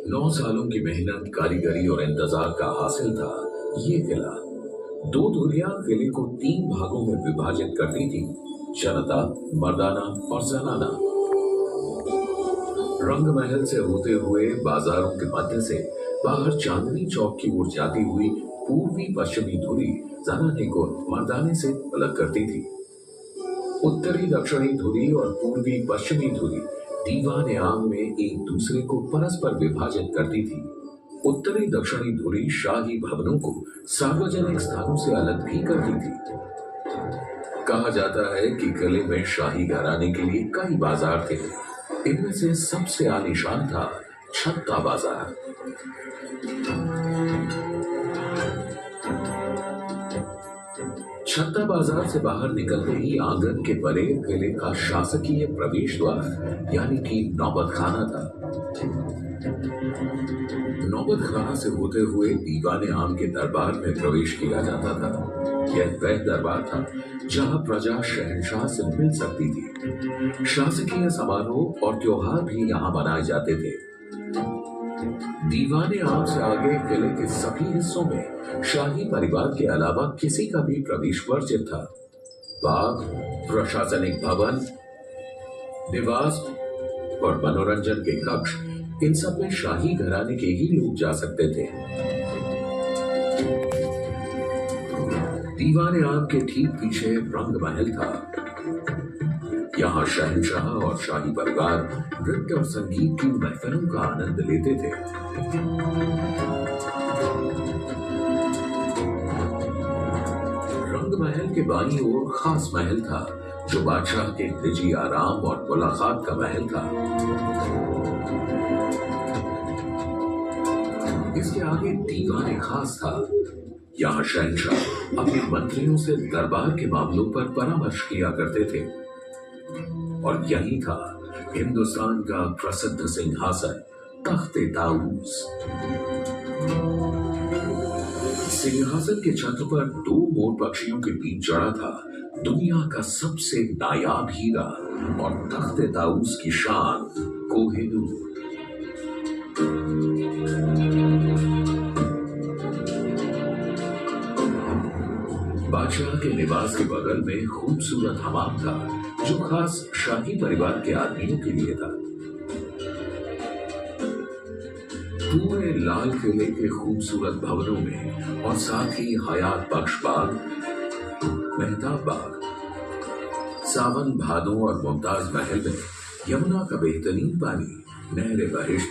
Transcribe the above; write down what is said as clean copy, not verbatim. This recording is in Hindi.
9 सालों की मेहनत, कारीगरी और इंतजार का हासिल था ये किला। 2 धुरियां किले को 3 भागों में विभाजित करती थी, जनता, मर्दाना और जनाना। रंग महल से होते हुए बाजारों के मध्य से बाहर चांदनी चौक की ओर जाती हुई पूर्वी पश्चिमी धुरी जनाने को मर्दाने से अलग करती थी। उत्तरी दक्षिणी धुरी और पूर्वी पश्चिमी धुरी दीवाने आम में एक दूसरे को परस्पर विभाजित करती थी। उत्तरी दक्षिणी धुरी शाही भवनों को सार्वजनिक स्थानों से अलग भी करती थी। कहा जाता है कि किले में शाही घराने के लिए कई बाजार थे। इनमें से सबसे आलीशान था छत्ता बाजार। छत्ता बाजार से बाहर निकलते ही आंगन के परे किले का शासकीय प्रवेश द्वार यानी कि नौबत खाना था। नौबत खाना से होते हुए दीवाने आम के दरबार में प्रवेश किया जाता था। यह वह दरबार था जहां प्रजा शहंशाह से मिल सकती थी। शासकीय समारोह और त्योहार भी यहां मनाए जाते थे। दीवाने आम से आगे किले के सभी हिस्सों में शाही परिवार के अलावा किसी का भी प्रवेश वर्जित था। बाग, प्रशासनिक भवन, निवास और मनोरंजन के कक्ष, इन सब में शाही घराने के ही लोग जा सकते थे। दीवाने आम के ठीक पीछे रंग महल था। यहाँ शहंशाह और शाही परिवार नृत्य और संगीत की महफिलों का आनंद लेते थे। रंग महल के बाईं ओर खास महल था जो बादशाह के निजी आराम और मुलाकात का महल था। इसके आगे दीवाने खास था। यहाँ शहंशाह अपने मंत्रियों से दरबार के मामलों पर परामर्श किया करते थे। और यही था हिंदुस्तान का प्रसिद्ध सिंहासन तख्ते ताऊस। सिंहासन के छत्र पर 2 मोर पक्षियों के बीच जड़ा था दुनिया का सबसे नायाब हीरा और तख्ते ताऊस की शान कोहिनूर। बादशाह के निवास के बगल में खूबसूरत हमाम था जो खास शाही परिवार के आदमियों के लिए था। पूरे लाल किले के खूबसूरत भवनों में और साथ ही हयात बख्श बाग, मेहताब बाग, सावन भादों और मुमताज महल में यमुना का बेहतरीन पानी नहर बहिश्त